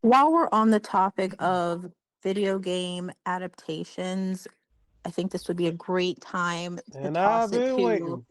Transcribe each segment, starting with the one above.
While we're on the topic of video game adaptations, I think this would be a great time to And I've toss it been to. waiting.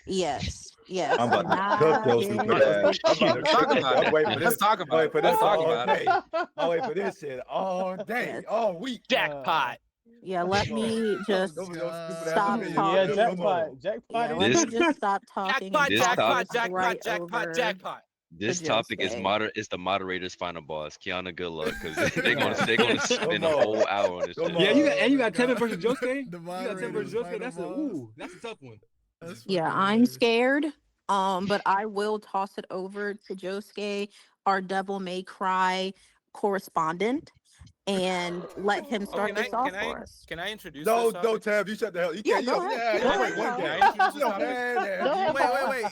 Yes, I'm yes, about and to cook I've your stupid been ass. I'm about to Let's talk cook this. about I'm it. waiting for Let's this. talk I'm about waiting it. for Let's this talk all about day. it. I'm waiting for this shit all yes, day, all week. Jackpot. yeah. Let me just Those are your stupid ass stop opinions. Yeah, Come talking. on. jackpot Yeah, is let me This crazy. just stop talking and Jackpot, this toss top it jackpot, jackpot, right jackpot, over jackpot. to this topic is Josuke. is the moderator's final boss. Kiana, good luck, because Come on. they're gonna Come spend a on. whole hour on this Come shit. Yeah, on. you my got Tevin God. versus Josuke. The You got Tevin versus moderator's Josuke. final boss. That's a tough one. That's Yeah, fucking I'm hilarious. scared. But I will toss it over to Josuke, our Devil May Cry correspondent, and let him Oh, start this off for us. can I introduce No, this no, topic? Tab, you shut the hell. You Yeah, can't. You go don't. ahead. Yeah, you Go don't ahead, wait one Paul. Can day. I introduce You this don't. topic? Man, Go ahead, Wait, Paul. wait,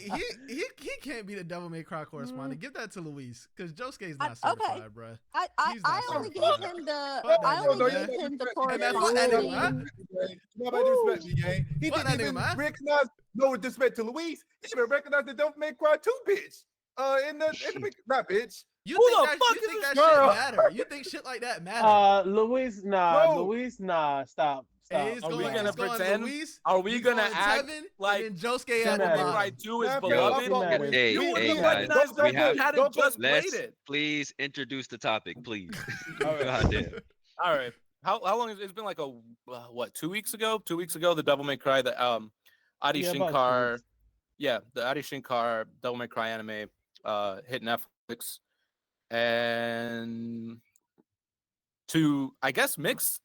wait. He can't be the Devil May Cry correspondent. Give that to Luis, because Josuke's not Okay. certified, bruh. I He's not only certified. gave him the Fuck that I nigga, only man. gave him the Hey, man, fuck that nigga, man. corresponding. You know about disrespect me, gang. He Fuck didn't that nigga, even man. recognize. No disrespect to Luis. He didn't even recognize the Devil May Cry 2 bitch. In the not bitch. You Who think the that fuck you is think this that girl? shit matter? You think shit like that matter? Luis, stop. Hey, it's Are we going, gonna it's going pretend? Luis. Are we he's gonna going act Tevin, like and then Josuke at Devil the May Cry bottom. 2 is Man, beloved? It matters. Hey, You hey wouldn't have guys, recognized we it if have you hadn't just played let's it. please introduce the topic, please. All right. Goddamn. All right. How long has it's been? Like what? 2 weeks ago? 2 weeks ago, the Devil May Cry, the Adi Yeah, about 2 Shankar, weeks. yeah, the Adi Shankar Devil May Cry anime hit Netflix, and to I guess mixed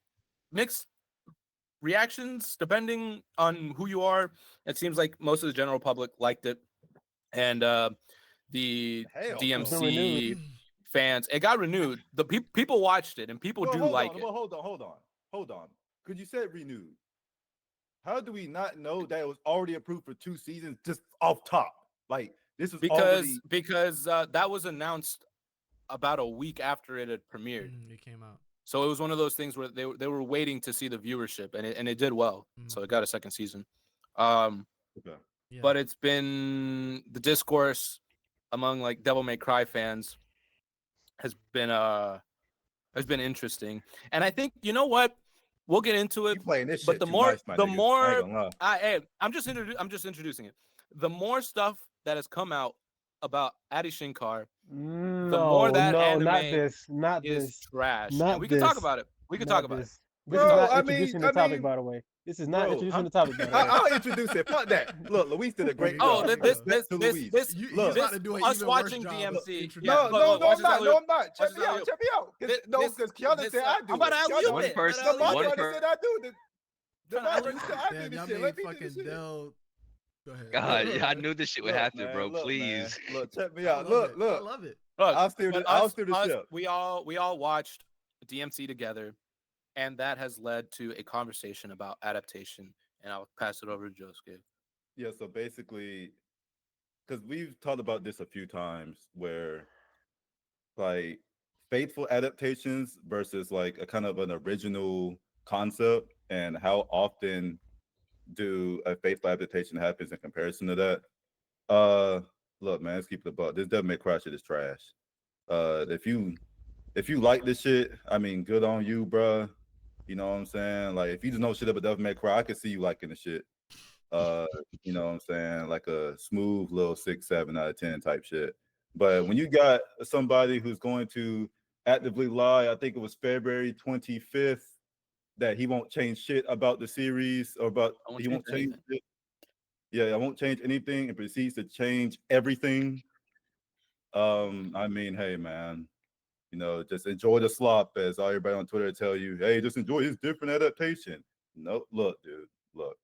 reactions depending on who you are. It seems like most of the general public liked it, and the Hell no. It's been DMC renewed. fans, it got renewed. The people watched it, and people Well, do hold like on. it. Well, hold on. Because you said renewed. How do we not know that it was already approved for 2 seasons just off top? Like this was already. Because that was announced about a week after it had premiered. It came out. So it was one of those things where they were waiting to see the viewership, and it did well. So it got a second season. Okay. Yeah. But it's been the discourse among like Devil May Cry fans has been interesting. And I think, you know what? We'll get into it. You playing this But shit the too more nice, my the nigga. I more ain't gonna lie. I'm just introducing it. The more stuff that has come out about Adi Shankar, the more that anime not is this. trash. Not And we can talk this. about it. We can Not talk about it. this. This is Bro, not I introducing mean- the I topic, mean- by the way. This is not Bro, introducing the topic, by the way. I'll introduce it. Fuck that. Look, Luis did a great Oh, job. this Respect to Luis. He's Look. about to do an us even watching worse job of DMC. introducing Yeah, No, look, I'm not. No, I'm not. Check Watch me this out. alley-oop. Check me out. This- Because Kiana said I do. I'm about to it. alley-oop One it. person- The I'm about to moderator per- said I do. The Trying to moderator said I do Damn, this y'all shit. made Let me do fucking this shit. Dell. Go ahead. God, yeah, I knew this shit would Look, happen, man, bro. look, Please. man. Look, check me I out. love it. I Look. love it. Look, I'll steer but the ship. We all watched DMC together, and that has led to a conversation about adaptation. And I'll pass it over to Josuke. Yeah, so basically, because we've talked about this a few times, where like faithful adaptations versus like a kind of an original concept, and how often do a faithful adaptation happens in comparison to that. Look, man, let's keep it a buck. This Devil May Cry shit is trash. If you like this shit, I mean, good on you, bruh. You know what I'm saying? Like, if you just know shit about Devil May Cry, I can see you liking the shit. You know what I'm saying? Like a smooth little 6, 7 out of 10 type shit. But when you got somebody who's going to actively lie, I think it was February 25th, that he won't change shit about the series, or about he won't change it. Yeah, I won't change anything, and proceeds to change everything. I mean, hey man, you know, just enjoy the slop, as everybody on Twitter tell you. Hey, just enjoy his different adaptation. No, look, dude, look.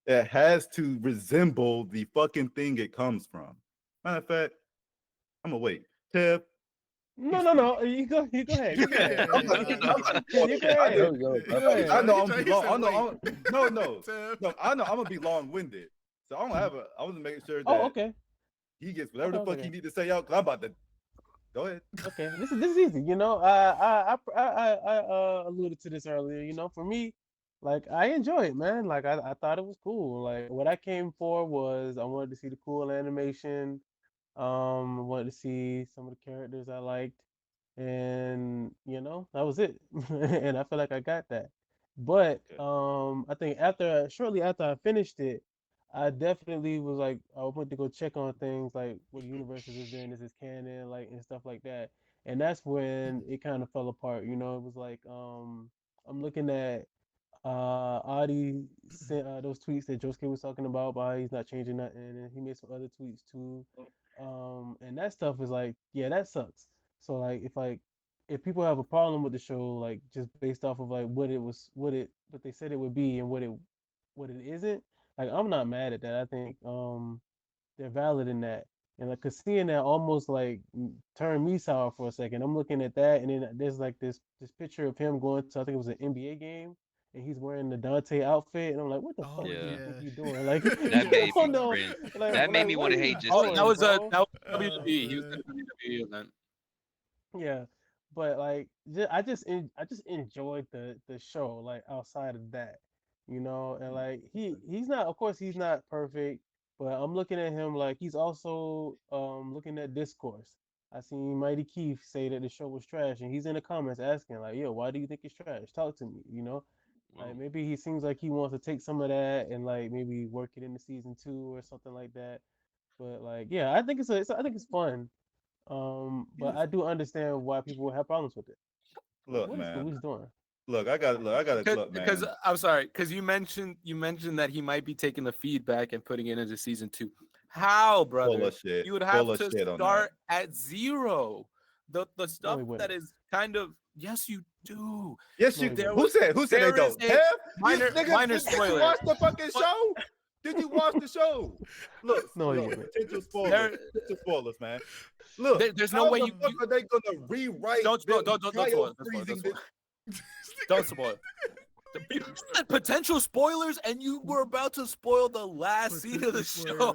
It has to resemble the fucking thing it comes from. Matter of fact, I'm gonna wait. Tev. No. You go ahead. You go ahead. I know I'm gonna be long. I know Wait. no. I know I'm gonna be long-winded. So I don't have a. I was making sure that Okay. he gets whatever the fuck Okay. he need to say out. Cause I'm about to. Go ahead. Okay. This is easy. You know, I alluded to this earlier. You know, for me, like I enjoy it, man. Like I thought it was cool. Like what I came for was I wanted to see the cool animation. I wanted to see some of the characters I liked. and that was it. And I feel like I got that. But Okay. I think shortly after I finished it, I definitely was like, I went to go check on things like what universes is in, is this canon, like, and stuff like that. And that's when it kind of fell apart. It was like I'm looking at Adi sent those tweets that Josuke was talking about how he's not changing nothing, and he made some other tweets too. And that stuff is like, yeah, that sucks. So like, if people have a problem with the show, like just based off of like what they said it would be and what it isn't, like I'm not mad at that. I think they're valid in that. And like, cause seeing that almost like turned me sour for a second. I'm looking at that, and then there's like this picture of him going to, I think it was an NBA game, and he's wearing the Dante outfit, and I'm like, what the Oh fuck do Yeah. you think yeah. you're doing? Like, That made oh me no, cringe. like, That made like me what want are to you hate just Oh, seeing that doing, it. was bro? Oh WWE. He was man. at the WWE event. Yeah, but like I just enjoyed the show like outside of that, and like he's not, of course he's not perfect, but I'm looking at him like he's also looking at discourse. I seen Mighty Keith say that the show was trash, and he's in the comments asking like, yo, why do you think it's trash? Talk to me. Like Whoa. maybe he seems like he wants to take some of that and like maybe work it into season 2 or something like that. But like, yeah, I think I think it's fun. But I do understand why people have problems with it. Like, Look, what is man. Luis doing? Look, Because man. I'm sorry, because you mentioned that he might be taking the feedback and putting it into season 2. How, Full brother? of shit. You would Full have of to shit on that. start at 0. The No, stuff he that wouldn't. is kind of, yes, you do. Yes, No, you. he There wouldn't. Who was said? Who said they there is don't? a Have you minor nigga? minor Did you spoiler. watch the fucking But show? Did you watch the show? Look, No, he look. wouldn't. Potential spoilers. there Potential spoilers, man. Look, there's no how way the you fuck are they gonna rewrite don't spoil, them don't spoil cryo it, don't spoil it, freezing? don't spoil it. You said potential spoilers, and you were about to spoil the last scene of the show.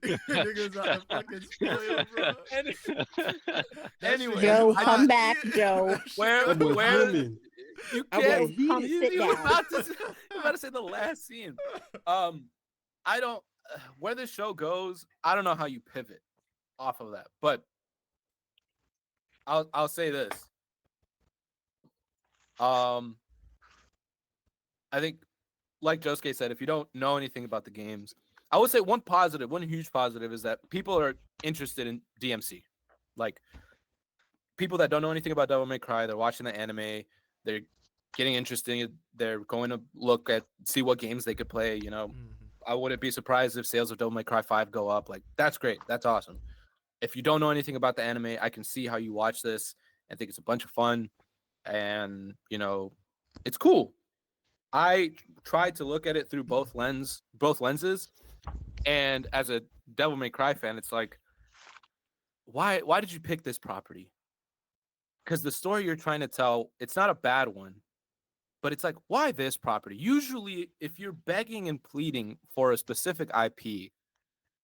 Yeah, niggas out to fucking spoil, bro. Any- That shit anyway, got Joe, you I come hot. just back, Joe. That shit where got That boy you where hot. fuming. you That boy can't. Joe, come heated. sit You were down. about to say the last scene. I don't where the show goes. I don't know how you pivot off of that, but I'll say this. Um, I think, like Josuke said, if you don't know anything about the games, I would say one huge positive is that people are interested in DMC. Like people that don't know anything about Devil May Cry, they're watching the anime, they're getting interested, they're going to see what games they could play. Mhm. I wouldn't be surprised if sales of Devil May Cry 5 go up. Like that's great, that's awesome. If you don't know anything about the anime, I can see how you watch this and think it's a bunch of fun, and it's cool. I tried to look at it through both lenses, and as a Devil May Cry fan, it's like, why did you pick this property? Because the story you're trying to tell, it's not a bad one, but it's like, why this property? Usually, if you're begging and pleading for a specific IP,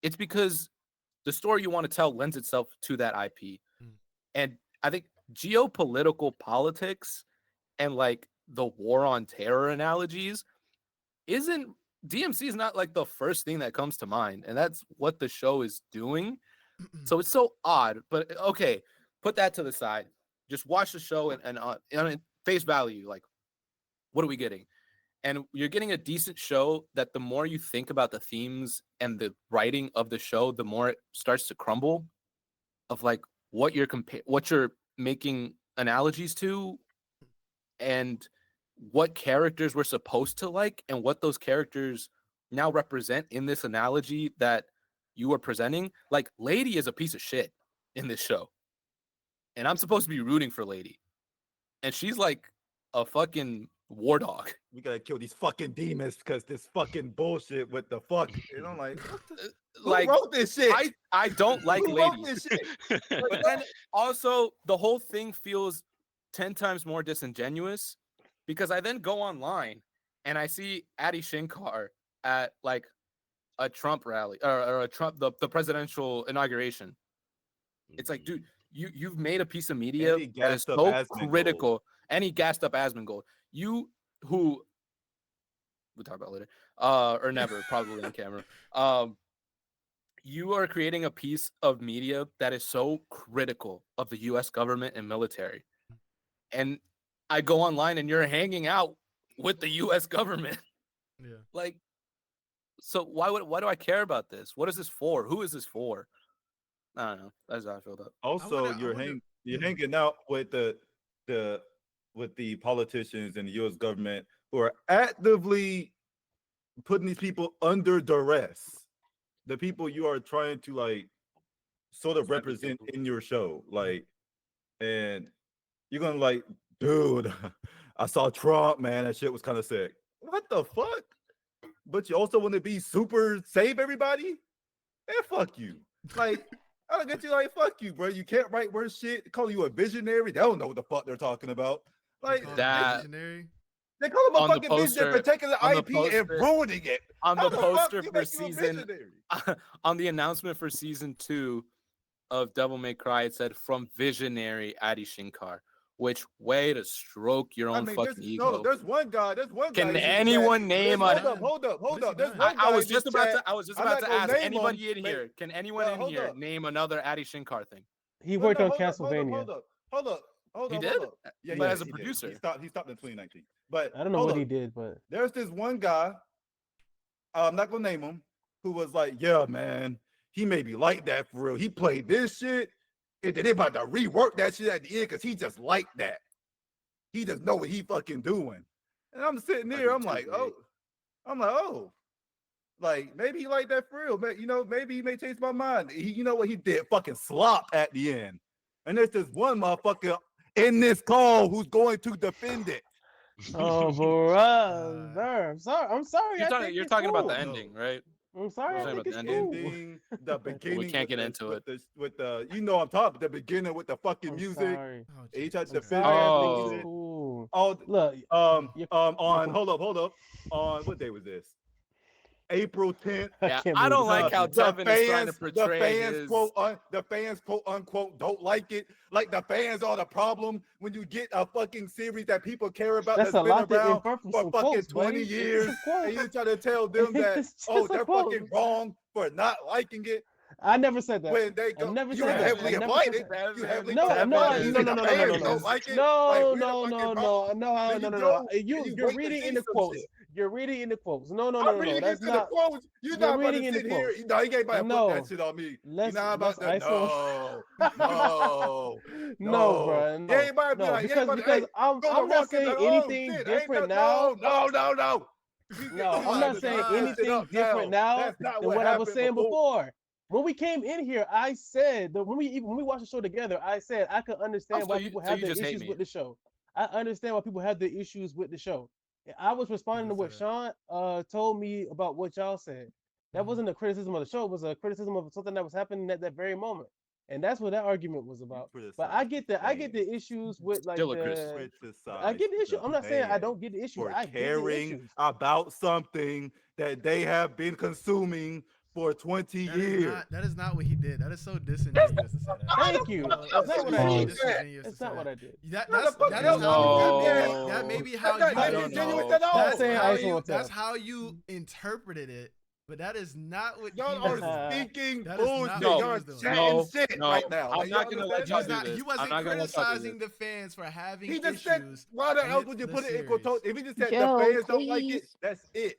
it's because the story you want to tell lends itself to that IP. Mm. And I think geopolitical politics and like the war on terror analogies isn't DMC is not like the first thing that comes to mind, and that's what the show is doing. So it's so odd, but okay, put that to the side. Just watch the show and face value, like what are we getting? And you're getting a decent show that the more you think about the themes and the writing of the show, the more it starts to crumble of like what you're making analogies to and what characters we're supposed to like and what those characters now represent in this analogy that you are presenting. Like Lady is a piece of shit in this show. And I'm supposed to be rooting for Lady. And she's like a fucking war dog. We gotta kill these fucking demons because this fucking bullshit with the fuck. And I'm like, who Like wrote this shit? I don't like Who Lady. wrote this shit? But then also the whole thing feels 10 times more disingenuous because I then go online and I see Adi Shankar at like a Trump rally or a Trump the presidential inauguration. It's like, dude, you've made a piece of media And he that is gassed up so Asmongold. critical, and he gassed up Asmongold. You who we'll talk about later, or never, probably on camera. you are creating a piece of media that is so critical of the U.S. government and military. And I go online and you're hanging out with the U.S. government. Yeah. Like, so why do I care about this? What is this for? Who is this for? I don't know. That's how I feel about. Also, I wonder, you're hanging out with the with the politicians and the U.S. government who are actively putting these people under duress. The people you are trying to like sort of represent in your show, like, and you're gonna like, dude, I saw Trump, man, that shit was kind of sick. What the fuck? But you also want to be super save everybody? Man, fuck you. Like, I don't get you. Like, fuck you, bro. You can't write worse shit. They call you a visionary. They don't know what the fuck they're talking about. Like that. Visionary. they call him a On the fucking visionary for poster- taking the on the IP and poster- ruining it. On How the fuck poster you for make you a season, visionary? on the announcement for season 2 of Devil May Cry, it said from visionary Adi Shankar, which way to stroke your own fucking ego. there's one guy. There's one guy. Can in this anyone chat. name Hold an- up, hold up, hold What has up. he There's done? one guy. I was in just this about chat. to. I was just I'm about not to gonna ask name anybody him, in but- here. Can anyone but in hold here up. name another Adi Shankar thing? He No, worked no, on hold up, Castlevania. Hold up. Hold He up. did? Hold up. Yeah, But he as did, a he did. producer. He stopped in 2019. But I don't know hold what up. he did, but There's this one guy, I'm not gonna name him, who was like, yeah, man, he may be like that for real. He played this shit, and then they about to rework that shit at the end because he just like that. He just know what he fucking doing. And I'm sitting there, I'm like, oh, like maybe he like that for real. Maybe he may change my mind. You know what he did? Fucking slop at the end. And there's this one motherfucker in this call who's going to defend it. oh, brother, I'm sorry. You're I talking. think You're it's talking about cool. the ending, right? I'm sorry. You're I talking think about it's the cool. Ending, the beginning. can't get into it. With the I'm talking the beginning with the fucking I'm music. sorry. Oh, And he Jesus tried to I'm defend sorry. it I at think the it's end. cool. Oh, Look, on you're- hold up. On what day was this? April 10th. I Yeah, can't I believe don't this like how happened. Tevin is trying to portray his. The fans quote unquote don't like it. Like the fans are the problem when you get a fucking series that people care about That's that's a been lot to around infer from for some fucking quotes, 20 buddy. It's years, a quote. and you try to tell them that It's just a they're quote. fucking wrong for not liking it I never said that. when they I go. never You said that. heavily I never applied said it. that. You heavily No, applied no, it. You no, say no, the no, no, no, fans no, don't like it. no, Like, we're the no, fucking no, wrong. no, no, Then no, you no, go no. and You're wait to reading see in the some quotes. shit. You're reading in the quotes. No, no, no, I'm no, no. reading That's into the not. quotes. You're You're not about to reading in the sit here. quotes. You ain't about to put No. that shit on me. You're Let's not about to. iso. No. No, bro. You No, ain't about to be no. like, you ain't Because about to, hey, I'm go to not work and saying like, oh anything shit, ain't different that, now. no. No, Oh I'm my not saying God. anything different now That's not than what what I was happened saying before. before. When we came in here, I said that when we watched the show together, I said I could understand why people have you the just hate issues me. with the show. I understand why people have the issues with the show. I was responding to what Sean told me about what y'all said. That wasn't a criticism of the show. It was a criticism of something that was happening at that very moment. And that's what that argument was about. But I get the issues with like Still a the criticize I get the issue. I'm not saying I fans don't get the issue. for I get the caring issues. about something that they have been consuming for 20 years. That is not what he did. That is so disingenuous to say that. Thank you. That's not what I so did. disingenuous That's to say not what that. I did. That is No. that may be how That's not you disingenuous know. at all. Not saying ice on that's top. how you interpreted it, but that is not what Y'all he was are speaking That is not bullshit. what Y'all he are was doing. chatting shit No, right now. I'm Like, not y'all gonna let understand you that? do this. He I'm wasn't not gonna let y'all do criticizing the fans for having He just issues. said, why the in else would you the put it in series. quotation? If he just said Joe, the fans don't like it, please. that's it.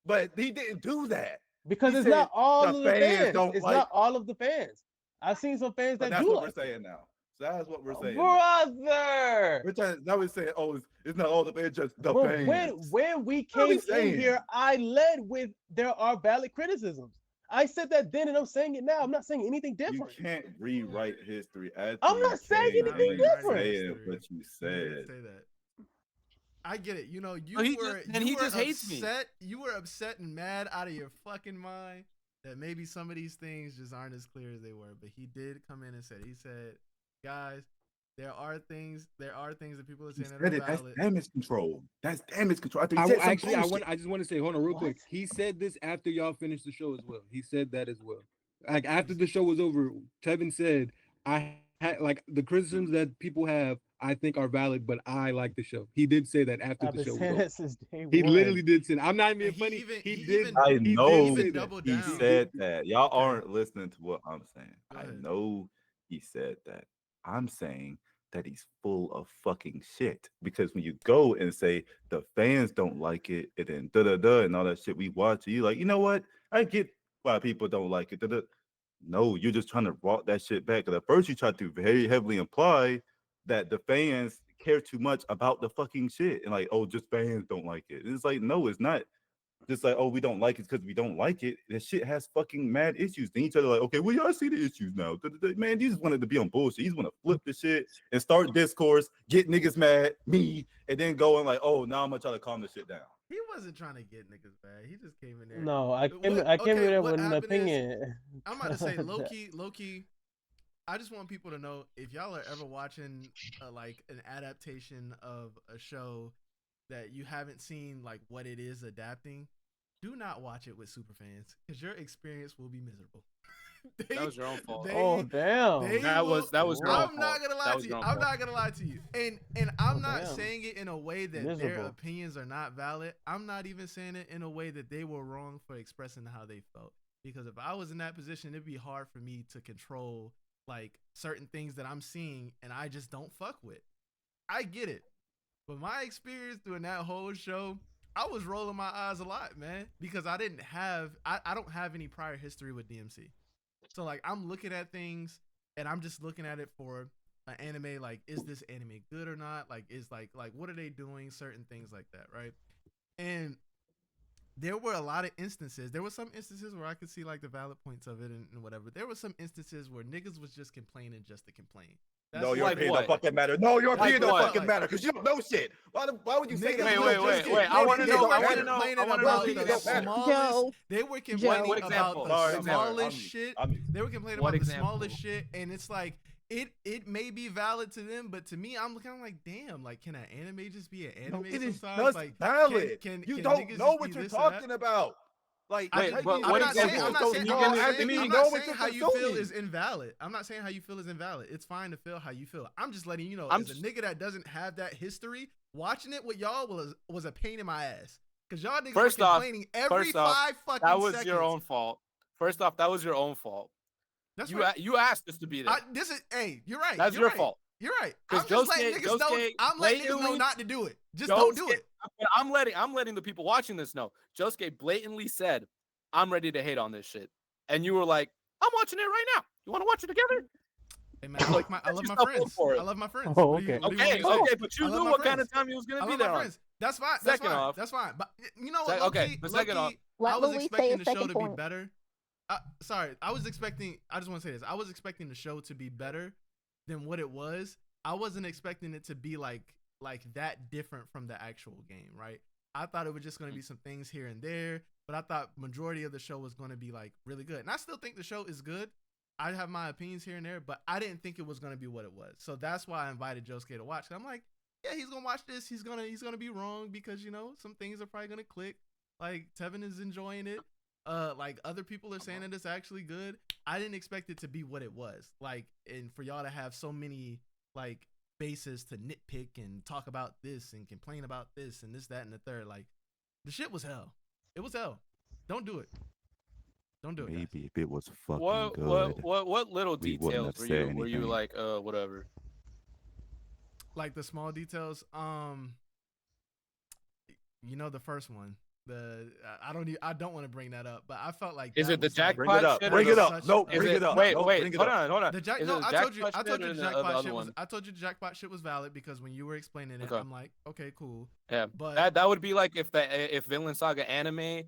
But he didn't do that. Because He it's said not all the of the fans fans. don't It's like not all of the fans. I've seen some fans But that that's do what like we're it. saying now. So that's what we're saying. Now. Brother. Now we're saying, oh, it's not all the fans, just the Well, fans. when we What are we came in saying? here, I led with there are valid criticisms. I said that then, and I'm saying it now. I'm not saying anything You different. can't rewrite history after I'm you not saying came anything in different. saying what you You did said. say that. I get it. You know, you No, he were just- and you he were just hates me. upset. You were upset and mad out of your fucking mind that maybe some of these things just aren't as clear as they were. But he did come in and said, guys, there are things that people are You saying that said are it. That's valid. damage control. That's damage control. After he said some bullshit. I just want to say, hold on, real quick. What? He said this after y'all finished the show as well. He said that as well. Like after the show was over, Tevin said, I had like the criticisms that people have. I think are valid, but I like the show. He did say that after I've the been show was saying over. that since day He one. literally did say that. I'm not even And being funny. he He even did. I He know did even say that. doubled he down. said that. Y'all Okay. aren't listening to what I'm saying. Go I ahead. know he said that. I'm saying that he's full of fucking shit. Because when you go and say the fans don't like it, and then da da da and all that shit we watch, you like, you know what? I get why people don't like it. Da, da. No, you're just trying to walk that shit back. Because at first you tried to very heavily imply that the fans care too much about the fucking shit. And like, oh, just fans don't like it. It's like, no, it's not just like, oh, we don't like it because we don't like it. This shit has fucking mad issues. Then each other like, okay, well, y'all see the issues now. Man, you just wanted to be on bullshit. You just want to flip the shit and start discourse, get niggas mad, me, and then going like, oh, now I'm gonna try to calm the shit down. He wasn't trying to get niggas bad. He just came in there. No, I came. What- I came okay, in there what with an happened is- opinion. I'm about to say low key. I just want people to know, if y'all are ever watching like an adaptation of a show that you haven't seen like what it is adapting, do not watch it with super fans, because your experience will be miserable. That was your own fault. Oh damn! That was your own I'm not fault. gonna lie That was to your you. own I'm fault. not gonna lie to you. And I'm Oh, not damn. saying it in a way that their Miserable. opinions are not valid. I'm not even saying it in a way that they were wrong for expressing how they felt. Because if I was in that position, it'd be hard for me to control like certain things that I'm seeing and I just don't fuck with. I get it. But my experience doing that whole show, I was rolling my eyes a lot, man, because I don't have any prior history with DMC. So like I'm looking at things and I'm just looking at it for an anime, like, is this anime good or not? Like, is like what are they doing? Certain things like that, right? And there were a lot of instances. There were some instances where I could see like the valid points of it and whatever. There were some instances where niggas was just complaining just to complain. No, your like opinion what? don't fucking matter. No, your Like opinion don't what? fucking matter because you don't know shit. Why would you say Niggas that? was You just don't know shit. I Your wanna opinion know- don't I matter. wanna know- complaining I wanna know about your the opinion don't matter. smallest. Joe, They were Joe. complaining What about example? the Sorry, I'm sorry. smallest I'm- shit. I'm- They were complaining What about the example? smallest shit, and it's like it may be valid to them, but to me, I'm kind of like, damn, like, can an anime just be an No, anime it is sometimes? just Like, valid. can You niggas don't just know be what you're this or that? talking about. Like, I Wait, just- but I'm what not saying, example? I'm not saying, Can I'm you not give me- saying, give me- I'm know not what saying you're how you feel consuming. is invalid. I'm not saying how you feel is invalid. It's fine to feel how you feel. I'm just letting you know, I'm as a just- nigga that doesn't have that history, watching it with y'all was a pain in my ass. Because y'all niggas First were off- complaining every first off, 5 fucking That was seconds. your own fault. First off, that was your own fault. That's You right. you asked us to be there. Hey, you're right. That's you're your right. fault. You're right. 'Cause I'm just letting Josuke- niggas know. Josuke I'm letting niggas know blatantly- not to do it. Just don't do Josuke- it. I'm letting the people watching this know. Josuke blatantly said, "I'm ready to hate on this shit," and you were like, "I'm watching it right now. You want to watch it together?" Hey man, I love my yourself up friends. for it. I love my friends. Oh, What do you- okay. what do you want Okay, me to say? okay, but you I love knew my what kind friends. of time he was I gonna be love there my on. friends. That's fine. That's Second fine. off- That's fine. But you know what? Okay, Low-key- but second off- low-key, Let I was Louis say expecting his the show second to be point. better. Sorry, I just want to say this. I was expecting the show to be better than what it was. I wasn't expecting it to be like that different from the actual game, right? I thought it was just going to be some things here and there, but I thought majority of the show was going to be like really good. And I still think the show is good. I have my opinions here and there, but I didn't think it was going to be what it was. So that's why I invited Josuke to watch. I'm like, yeah, he's going to watch this. He's going to be wrong because, you know, some things are probably going to click. Like Tevin is enjoying it. Like other people are saying that it's actually good. I didn't expect it to be what it was. Like, and for y'all to have so many like bases to nitpick and talk about this and complain about this and this, that, and the third. Like, the shit was hell. It was hell. Don't do it. Don't do it. guys. Maybe if it was fucking What good. what little we wouldn't details have were said you anything. like whatever? Like the small details. You know the first one. I don't want to bring that up, but I felt like Is that it the was like- Bring it up. shit or Bring the- it up. such No, a- bring it up. Wait, No, wait, bring it hold up. on, hold on. The jack, Is no, it the I told you. jackpot I told shit you or the the jackpot other shit was. one? I told you the jackpot shit was valid because when you were explaining it, Okay. I'm like, okay, cool. Yeah, But that would be like if Vinland Saga anime,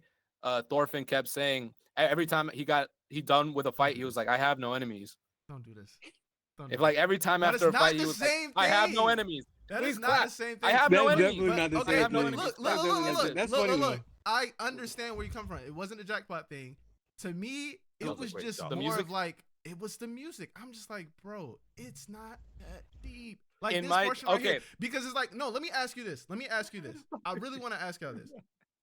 Thorfinn kept saying every time he done with a fight, he was like, "I have no enemies." don't do this. Don't do If like this. every time That after a is not fight, he the was like, same "I have no thing. enemies." That Please is not clap. the same I thing. have no That's enemies. definitely not the Okay, same have no thing. enemies. look, Clap. That's funny though. I understand where you come from. It wasn't a jackpot thing. To me, it That was a was great just job. The more music? of like it was the music. I'm just like, bro, it's not that deep. Like In this my- portion right here, okay. because it's like, no. Let me ask you this. I really want to ask y'all this.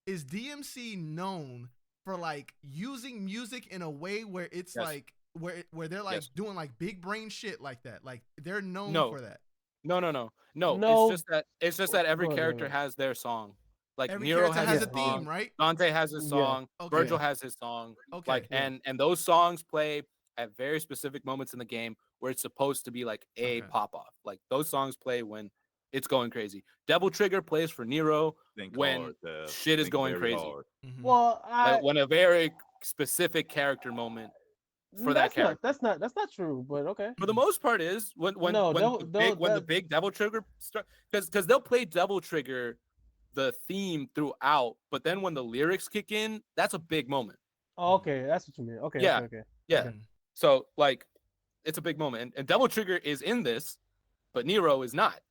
Is DMC known for like using music in a way where it's Yes. like where they're like Yes. doing like big brain shit like that? Like they're known No. for that. No. No. It's just that every Go ahead, character go ahead. has their song. Like Every Nero character has has his a Yeah. theme, song, right? Dante has his Yeah. song, Okay. Virgil has his song. Okay. Like Yeah. and those songs play at very specific moments in the game where it's supposed to be like a Okay. pop off. Like those songs play when it's going crazy. Devil Trigger plays for Nero Think when hard, Dev. shit is Think going very crazy. hard. Mhm. Well, When a very specific character moment for that character. that's not true, but okay. For the most part, is when No, when the big Devil Trigger start because they'll play Devil Trigger the theme throughout, but then when the lyrics kick in, that's a big moment. Oh, okay, that's what you mean. Okay, Yeah. okay. Yeah. Okay. So like, it's a big moment, and Devil Trigger is in this, but Nero is not.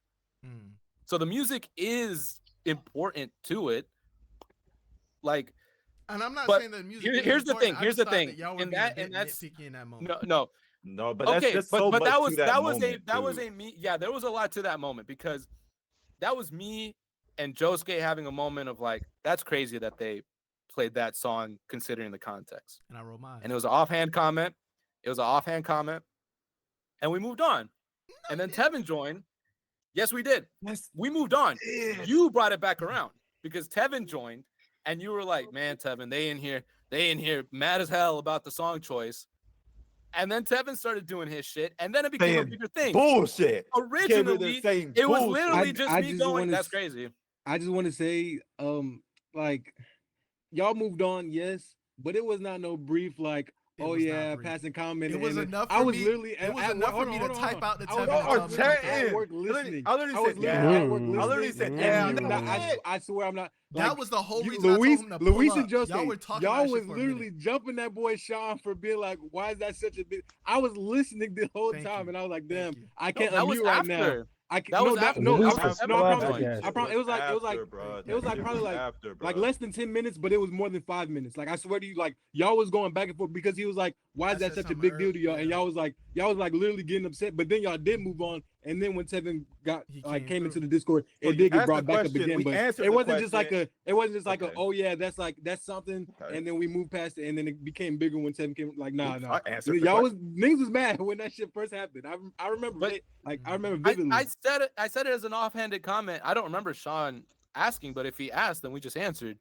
Mm. So the music is important to it. Like, And I'm not But saying that music. here's the thing. I Here's just the thought thing. that y'all were In being that, a bit and that's nitpicky in that moment. no. No, but that's Okay, just so but much that was to that that was moment, that was dude. a me. Yeah, there was a lot to that moment because that was me and Josuke having a moment of like, that's crazy that they played that song considering the context. And I wrote mine. And it was an offhand comment. And we moved on. And then Tevin joined. Yes, we did. We moved on. You brought it back around because Tevin joined, and you were like, "Man, Tevin, they in here mad as hell about the song choice." And then Tevin started doing his shit, and then it became a Saying bigger thing. bullshit. Originally, saying it was bullshit. literally just I me just going, wanna "That's s- crazy." I just want to say, like y'all moved on, yes, but it was not no brief like, It oh was not yeah, brief. passing comment. It was and then enough I for was me. literally It was at enough work- for me hold to on, type hold on. out the I was Tevin and at tell work me listening. okay. At work listening. I literally I was said, literally yeah. at work Mm. I literally listening. said, Mm. yeah. And That was it. I swear I'm not. That Like, was the whole you- reason I told him to pull Luis up. and Josuke, Y'all were talking y'all about shit was for a literally minute. jumping that boy Sean for being like, why is that such a big? I was listening the whole Thank time, you. and I was like, Thank damn, you. I No, can't that was unmute right now. after. I can, That was no, that, after. no, Luis I, was Tevin no, I joined. promise. flabbergasted. I promise. It was like after, bro. it was like That probably shit like after, bro. like less than 10 minutes, but it was more than 5 minutes. Like I swear to you, like y'all was going back and forth because he was like, why I is that said such a something big deal to y'all? earlier. And y'all was like literally getting upset. But then y'all did move on. And then when Tevin He came into through. the Discord, So it you did get asked the brought back up question. again. We But answered it the wasn't just like question. a Okay. oh yeah, that's something. Okay. And then we moved past it, and then it became bigger when Tevin came. Like nah. I answered the Y'all question. was niggas was mad when that shit first happened. I remember But- it. Like I remember I vividly. said it. I said it as an offhanded comment. I don't remember Sean asking, but if he asked, then we just answered.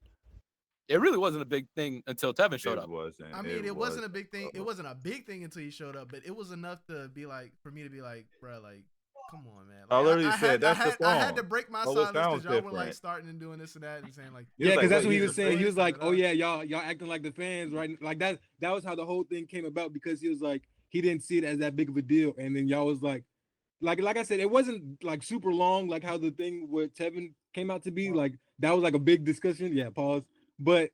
It really wasn't a big thing until Tevin showed It up. wasn't. I mean, it wasn't a wasn't, big thing. It bro. wasn't a big thing until he showed up, but it was enough to be like for me to be like, bro, like, come on, man. I Like, literally said, that's the I had to song. break my Oh, it silence because sounds y'all were like different. starting and doing this and that and saying like, He was Yeah, because like, that's what, what he he's was a saying. He freak? was like, "Oh Da-da-da. yeah, y'all acting like the fans, right?" Like that was how the whole thing came about because he was like, he didn't see it as that big of a deal, and then y'all was like I said, it wasn't like super long, like how the thing with Tevin came out to be. Like that was like a big discussion. Yeah, pause. But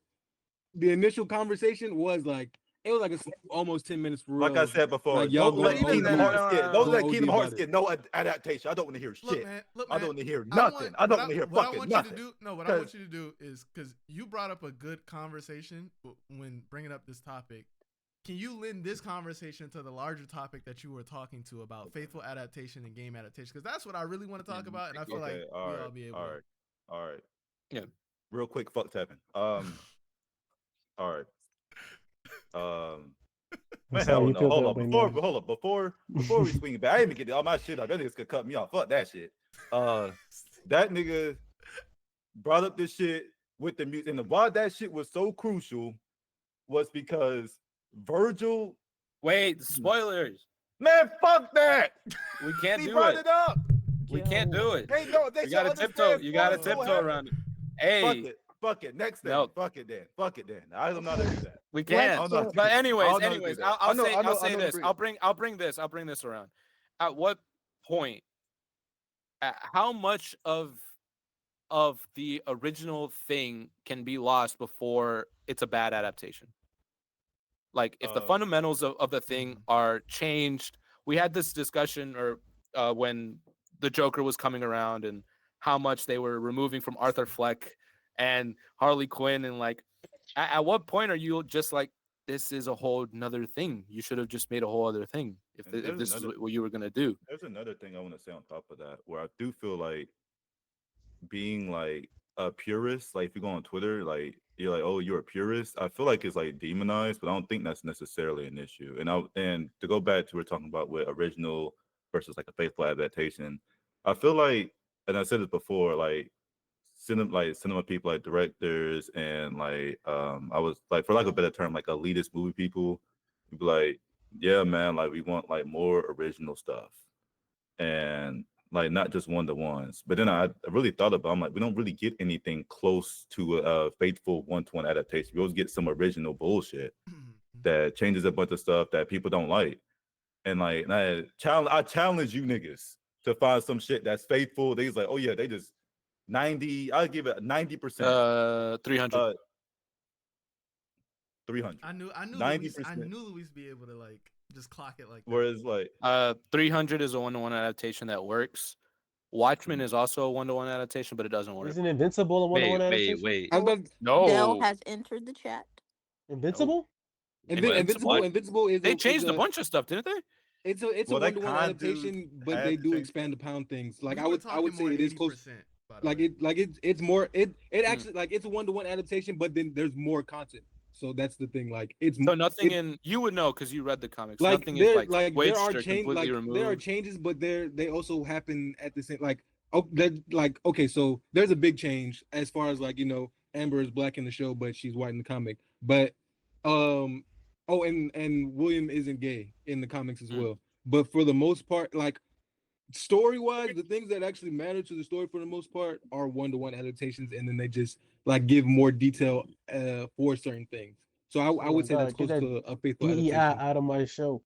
the initial conversation was like it was like almost 10 minutes for real. Like I said before, Like y'all don't let going Kingdom OD. Hearts get don't let Going Kingdom OD Hearts about it. get no adaptation. I don't want to hear look, shit. man, look, I man. don't want to hear I nothing. want- I don't what want to hear what I fucking want nothing. you to do. No, what I 'Cause- want you to do is because you brought up a good conversation when bringing up this topic. Can you lend this conversation to the larger topic that you were talking to about faithful adaptation and game adaptation? Because that's what I really want to talk about, and I feel like Okay, we all be able. all right. Yeah. Real quick, fuck Tevin. All right. Man, That's how hell you no. feel Hold that on. way, Before man. hold up. Before we swing back, I didn't even get all my shit up. That niggas could cut me off. Fuck that shit. That nigga brought up this shit with the music, and why that shit was so crucial was because Virgil. Wait, spoilers. Man, fuck that. We can't He do brought it. it up. We can't do it. Hey, no, they You gotta should tiptoe. understand You gotta spoilers will tiptoe happen. around it. Hey, Fuck it. Next thing. No. Fuck it then. I don't know how to do that. we can't. I don't know how to do But that. I anyways, don't know how to do that. I'll I know- say I know- I'll I say know the this. brief. I'll bring this around. At what point? How much of the original thing can be lost before it's a bad adaptation? Like if the fundamentals of the thing are changed. We had this discussion or when the Joker was coming around and how much they were removing from Arthur Fleck and Harley Quinn, and like at what point are you just like, this is a whole nother thing? You should have just made a whole other thing if And there's this is another- what you were gonna do. There's another thing I want to say on top of that, where I do feel like being like a purist, like if you go on Twitter, like you're like, oh, you're a purist. I feel like it's like demonized, but I don't think that's necessarily an issue. And to go back to what we're talking about with original versus like a faithful adaptation, I feel like, and I said it before, cinema people, like directors and I was like, for lack of a better term, like elitist movie people, be like, yeah, man, like we want like more original stuff and like not just one to ones. But then I really thought about, I'm like, we don't really get anything close to a faithful one to one adaptation. We always get some original bullshit that changes a bunch of stuff that people don't like. And like, I challenge you niggas to find some shit that's faithful. They's like, oh yeah, they just 90. I'll give it 90%. 300. 300. I knew 90%. Luis be able to like just clock it like that. Whereas like 300 is a one-to-one adaptation that works. Watchmen is also a one-to-one adaptation, but it doesn't work. Isn't Invincible a one-to-one adaptation? Wait. I was about Dell No, has entered the chat. Invincible? Invincible is they changed a bunch of stuff, didn't they? It's a Well, they one-to-one kind of adaptation, but had they to do change- expand upon things. Like We I were would talking say more it is close. 80%, by the way. It's more it actually like it's a one-to-one adaptation, but then there's more content. So that's the thing. Like it's So nothing it- in you would know because you read the comics. like Nothing there is like there are switched or change completely like removed. there are changes, but they also happen at the same like like okay, so there's a big change as far as like Amber is black in the show, but she's white in the comic. But oh, and William isn't gay in the comics as well. But for the most part, like story-wise, the things that actually matter to the story for the most part are one-to-one adaptations, and then they just like give more detail for certain things. So I Oh my would say that's God, get close that to a faithful DEI adaptation. out of my show.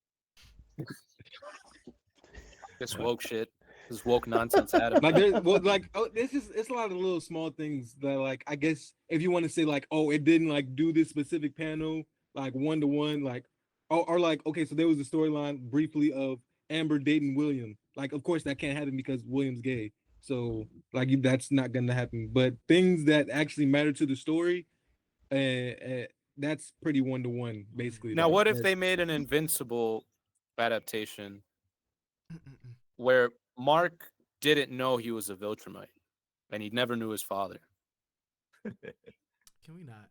This woke shit. This woke nonsense Adam. Like there's it's a lot of little small things that like I guess if you want to say like, oh, it didn't like do this specific panel like one-to-one, like or like okay, so there was a storyline briefly of Amber dating William. Like of course that can't happen because William's gay. So like that's not gonna happen. But things that actually matter to the story, that's pretty one-to-one basically. Now, Like, what if they made an Invincible adaptation where Mark didn't know he was a Viltrumite and he never knew his father? Can we not?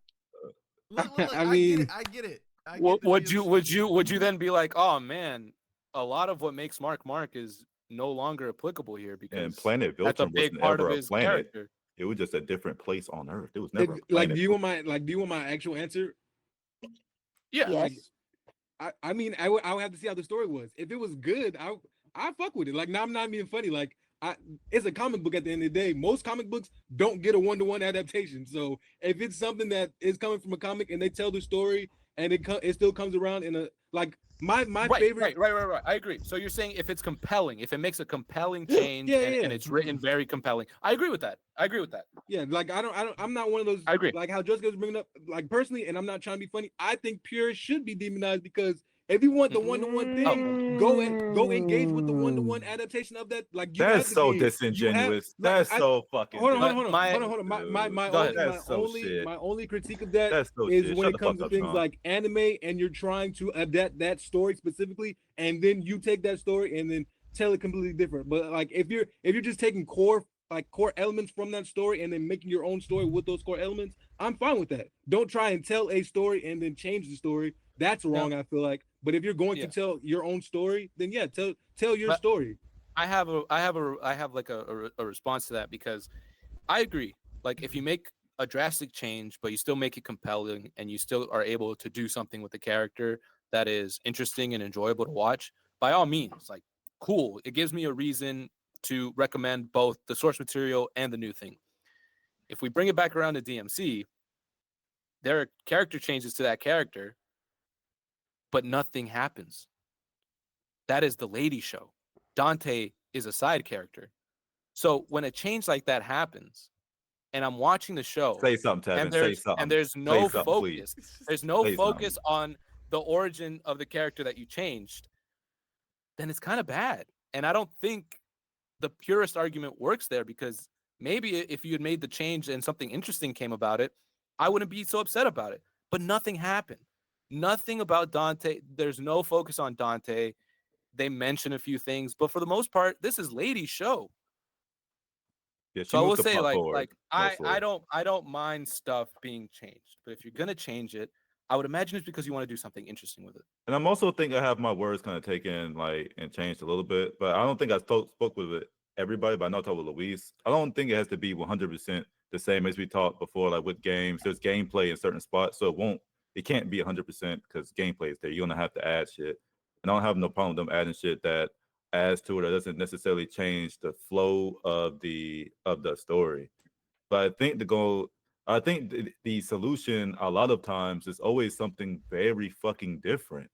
Look, I mean- I get it. Would you then be like, oh man, a lot of what makes Mark is no longer applicable here because and Planet that's a Viltrum big wasn't part of ever a his planet. character. It was just a different place on Earth. It was never a like planet. do you want my actual answer? Yeah, Yes. I mean, I would have to see how the story was. If it was good, I fuck with it. Like, now I'm not being funny. Like, it's a comic book at the end of the day. Most comic books don't get a one-to-one adaptation. So if it's something that is coming from a comic and they tell the story and it still comes around in a like my favorite. Right. I agree. So you're saying if it's compelling, if it makes a compelling change Yeah. and it's written very compelling, I agree with that. Yeah, like I'm not one of those. I agree. Like how Jessica was bringing up, like personally, and I'm not trying to be funny. I think pure should be demonized because if you want the one-to-one thing, go engage with the one-to-one adaptation of that. Like you have That's to so be- you have- disingenuous. like, That's I- so fucking. Hold on. disingenuous, My dude. only, That's so shit. my only critique of that That's so is shit. when Shut it the comes fuck to up, things Sean. like anime and you're trying to adapt that story specifically, and then you take that story and then tell it completely different. But like if you're just taking core elements from that story and then making your own story with those core elements, I'm fine with that. Don't try and tell a story and then change the story. That's wrong, I feel like. But if you're going to tell your own story, then yeah, tell your story. I have like a response to that because I agree. Like if you make a drastic change, but you still make it compelling and you still are able to do something with the character that is interesting and enjoyable to watch, by all means, like cool. It gives me a reason to recommend both the source material and the new thing. If we bring it back around to DMC, there are character changes to that character, but nothing happens. That is the lady show. Dante is a side character. So when a change like that happens, and I'm watching the show, Say something, Tevin. Say something. and there's Say no something, focus. please. There's no Say focus on the origin of the character that you changed, then it's kind of bad. And I don't think the purest argument works there because maybe if you had made the change and something interesting came about it, I wouldn't be so upset about it. But nothing happened. Nothing about Dante. There's no focus on Dante. They mention a few things, but for the most part, this is Lady's show. Yeah, she So I will moved the say, plot forward, I mostly. don't mind stuff being changed, but if you're gonna change it, I would imagine it's because you want to do something interesting with it. And I'm also think I have my words kind of taken like and changed a little bit, but I don't think I spoke with it everybody, but I know I talk with Luis. I don't think it has to be 100% the same as we talked before. Like with games, there's gameplay in certain spots, so it can't be 100% because gameplay is there. You're gonna have to add shit, and I don't have no problem with them adding shit that adds to it or doesn't necessarily change the flow of the story. But I think the solution a lot of times is always something very fucking different.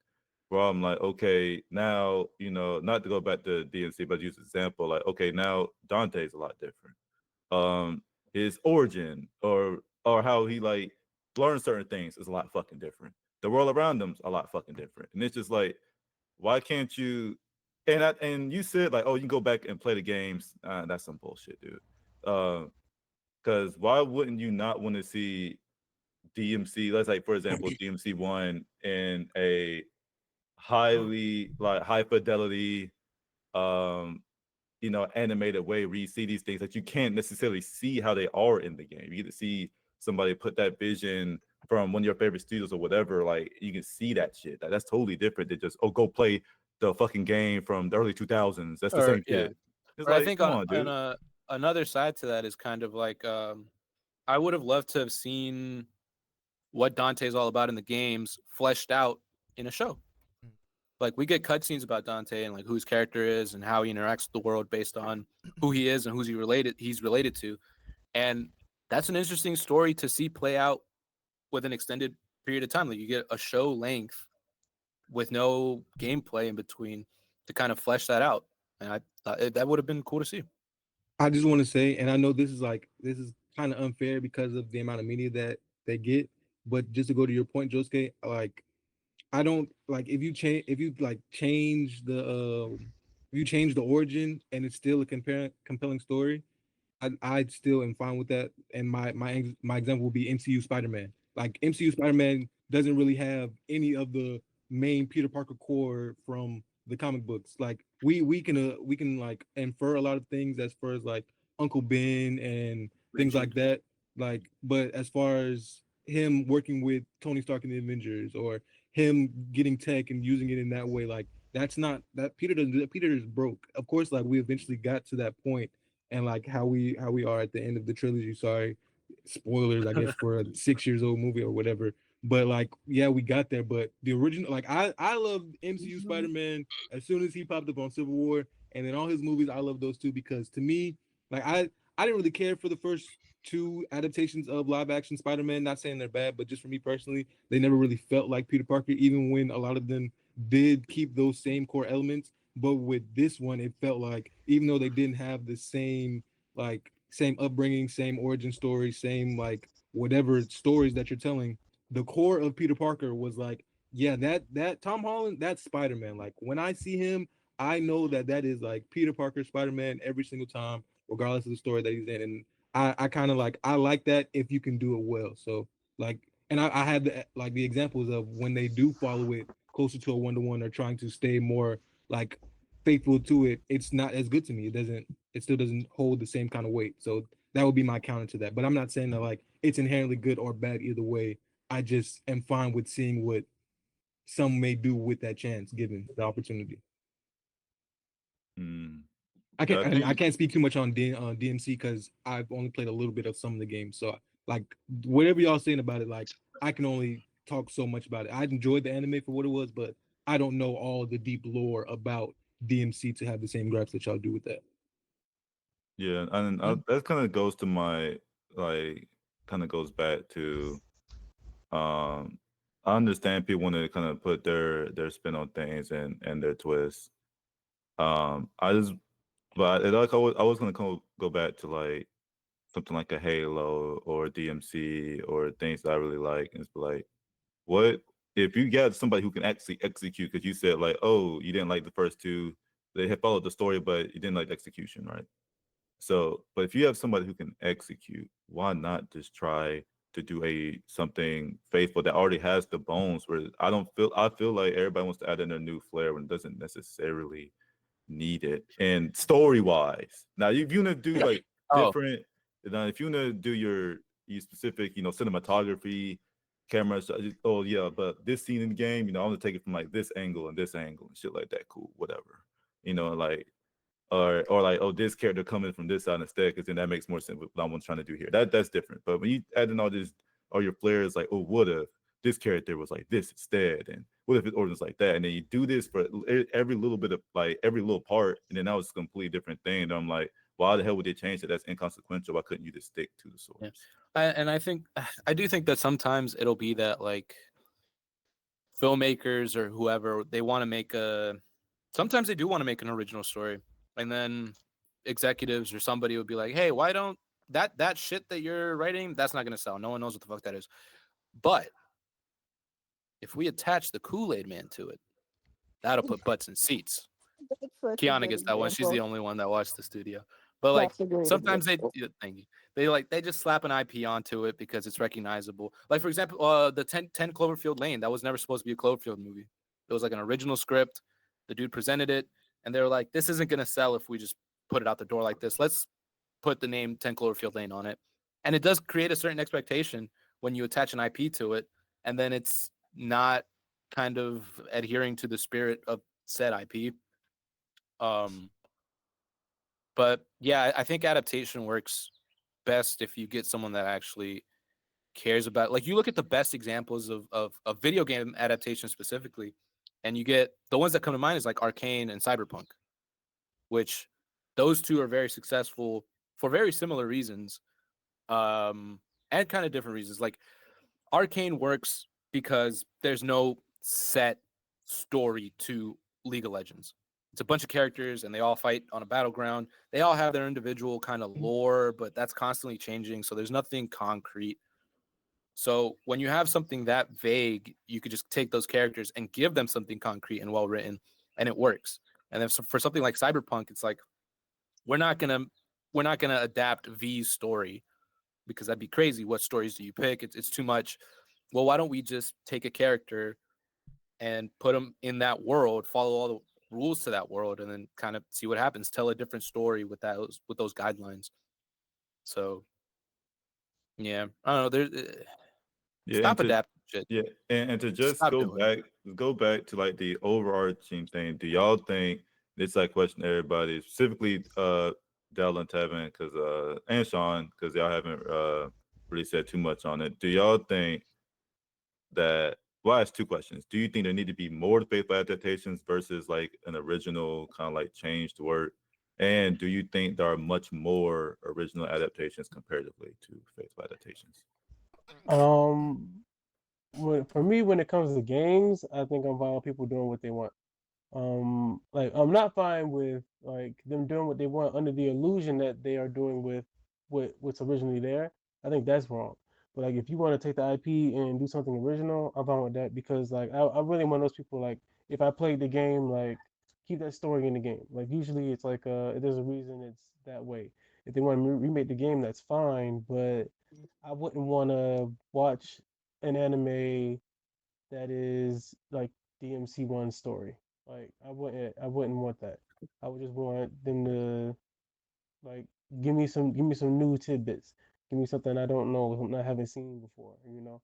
Where I'm like, okay, now, not to go back to DNC, but use example, like, okay, now Dante's a lot different. His origin or how he like learns certain things is a lot fucking different. The world around him's a lot fucking different. And it's just like, why can't you and you said like, oh, you can go back and play the games. That's some bullshit, dude. Because why wouldn't you not want to see DMC? Let's like, for example, DMC one in a highly like high fidelity, um, animated way where you see these things that you can't necessarily see how they are in the game. You get to see somebody put that vision from one of your favorite studios or whatever. Like you can see that shit. That's totally different than just go play the fucking game from the early 2000s. That's the Or same yeah, shit. It's or I like, think come on, dude. another side to that is kind of like I would have loved to have seen what Dante's all about in the games fleshed out in a show. Like we get cutscenes about Dante and like who his character is and how he interacts with the world based on who he is and he's related to. And that's an interesting story to see play out with an extended period of time. Like you get a show length with no gameplay in between to kind of flesh that out. And I thought that would have been cool to see. I just want to say, and I know this is kind of unfair because of the amount of media that they get, but just to go to your point, Josuke, like I don't like if you like if you change the origin and it's still a compelling story, I still am fine with that. And my example would be MCU Spider-Man. Like MCU Spider-Man doesn't really have any of the main Peter Parker core from the comic books. Like we can like infer a lot of things as far as like Uncle Ben and things like Rigid. that. Like, but as far as him working with Tony Stark in the Avengers or him getting tech and using it in that way, like that's not that Peter is broke. Of course, like we eventually got to that point and like how we are at the end of the trilogy. Sorry, spoilers, I guess, for a 6 years old movie or whatever. But like, yeah, we got there. But the original, like, I love MCU Spider Man as soon as he popped up on Civil War, and then all his movies, I love those too because to me, like, I didn't really care for the first two adaptations of live action Spider Man. Not saying they're bad, but just for me personally, they never really felt like Peter Parker, even when a lot of them did keep those same core elements. But with this one, it felt like even though they didn't have the same upbringing, same origin story, same like whatever stories that you're telling, the core of Peter Parker was like, yeah, that Tom Holland, that's Spider Man. Like when I see him, I know that that is like Peter Parker, Spider Man every single time, regardless of the story that he's in. And I kind of like I like that if you can do it well. So like, and I had the examples of when they do follow it closer to a 1-to-1 or trying to stay more like faithful to it, it's not as good to me. It still doesn't hold the same kind of weight. So that would be my counter to that. But I'm not saying that like it's inherently good or bad either way. I just am fine with seeing what some may do with that chance given the opportunity. Mm. I I think can't speak too much on DMC because I've only played a little bit of some of the games. So like whatever y'all saying about it, like I can only talk so much about it. I enjoyed the anime for what it was, but I don't know all the deep lore about DMC to have the same gripes that y'all do with that. yeah, and that kind of goes to my like kind of goes back to um I understand people want to kind of put their spin on things and their twists. I just but like I was gonna go back to like something like a Halo or DMC or things that I really like and it's like what if you got somebody who can actually execute because you said like, oh, you didn't like the first two, they had followed the story but you didn't like the execution, right? So, but if you have somebody who can execute, why not just try to do a something faithful that already has the bones? Where I feel like everybody wants to add in a new flair when it doesn't necessarily need it. And story wise, now if you want to do like Oh, different, now if you want to do your specific, cinematography, camera, oh yeah, but this scene in the game, I want to take it from like this angle and shit like that. Cool, whatever, like or like, oh, this character coming from this side instead, because then that makes more sense with what I'm trying to do here. That's different. But when you add in all your flares, like, oh, what if this character was like this instead, and what if it orders like that, and then you do this for every little bit of like every little part, and then that was a completely different thing. And I'm like, why the hell would they change that? That's inconsequential. Why couldn't you just stick to the Yeah. source? And I think I do think that sometimes it'll be that like filmmakers or whoever they want to make a sometimes they do want to make an original story, and then executives or somebody would be like, hey, why don't that shit that you're writing, that's not going to sell, no one knows what the fuck that is. But if we attach the Kool-Aid man to it, that'll put butts in seats. That's such a Kiana good gets that one. She's the example. only one that watched the studio. But like That's a great sometimes example. thank you. They just slap an IP onto it because it's recognizable. Like for example, the 10 Cloverfield Lane, that was never supposed to be a Cloverfield movie. It was like an original script. The dude presented it, and they were like, "This isn't gonna sell if we just put it out the door like this. Let's put the name 10 Cloverfield Lane on it." And it does create a certain expectation when you attach an IP to it, and then it's not kind of adhering to the spirit of said IP. Um, but yeah, I think adaptation works best if you get someone that actually cares about. Like you look at the best examples of video game adaptation specifically, and you get the ones that come to mind is like Arcane and Cyberpunk, which those two are very successful for very similar reasons, and kind of different reasons. Like Arcane works because there's no set story to League of Legends. It's a bunch of characters and they all fight on a battleground. They all have their individual kind of lore, but that's constantly changing. So there's nothing concrete. So when you have something that vague, you could just take those characters and give them something concrete and well written, and it works. And then for something like Cyberpunk, it's like we're not gonna we're not gonna adapt V's story because that'd be crazy. What stories do you pick? It's too much. Well, why don't we just take a character and put them in that world, follow all the rules to that world, and then kind of see what happens. Tell a different story with those guidelines. So yeah, I don't know. Yeah, and Stop to adapting shit. yeah, and to just Stop doing it. go back to like the overarching thing. Do y'all think this like question to everybody, specifically Dell and Tevin, because and Sean, because y'all haven't really said too much on it. Do y'all think that well, I ask two questions. Do you think there need to be more faithful adaptations versus like an original kind of like changed work? And do you think there are much more original adaptations comparatively to faithful adaptations? Um, for me, when it comes to games, I think I'm fine with people doing what they want. Like I'm not fine with like them doing what they want under the illusion that they are doing with what's originally there. I think that's wrong. But like if you want to take the IP and do something original, I'm fine with that because like I'm really one of those people like if I played the game, like keep that story in the game. Like usually it's like there's a reason it's that way. If they want to remake the game, that's fine, but I wouldn't want to watch an anime that is like DMC one story. Like I wouldn't want that. I would just want them to like give me some new tidbits. Give me something I don't know, something I haven't seen before, you know?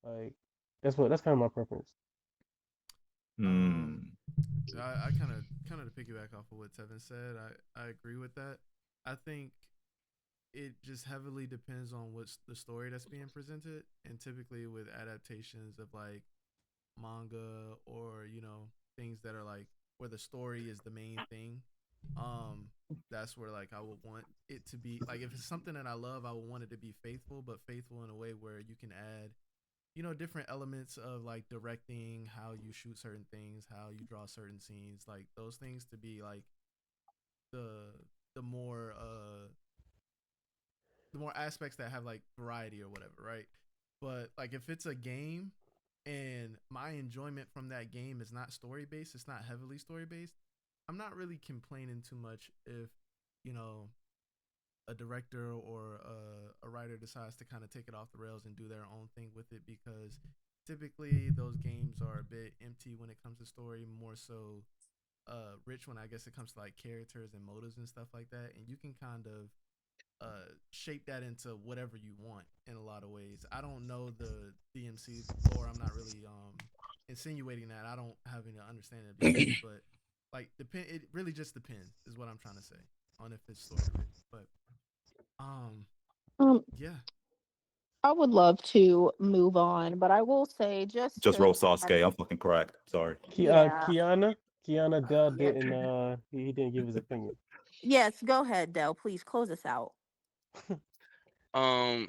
Like that's kind of my preference. Um, Hmm. I kind of to piggyback off of what Tevin said. I agree with that. I think it just heavily depends on what's the story that's being presented, and typically with adaptations of like manga or things that are like where the story is the main thing. um that's where like I would want it to be like if it's something that I love, I would want it to be faithful, but faithful in a way where you can add different elements of like directing, how you shoot certain things, how you draw certain scenes, like those things to be like the the more uh the more aspects that have like variety or whatever, right? But like if it's a game and my enjoyment from that game is not story based, it's not heavily story based, I'm not really complaining too much if you know a director or a writer decides to kind of take it off the rails and do their own thing with it, because typically those games are a bit empty when it comes to story, more so rich when I guess it comes to like characters and motives and stuff like that, and you can kind of shape that into whatever you want in a lot of ways. I don't know the DMC lore. I'm not really insinuating that. I don't have any understanding of DMC, but like depend. It really just depends, is what I'm trying to say on if it's story rich. But Um, yeah, I would love to move on, but I will say just Just to roll Sasuke. I'm fucking cracked. Sorry. yeah. Kiana Dell yeah. didn't he didn't give his opinion. Yes, go ahead, Dell. Please close us out. Um,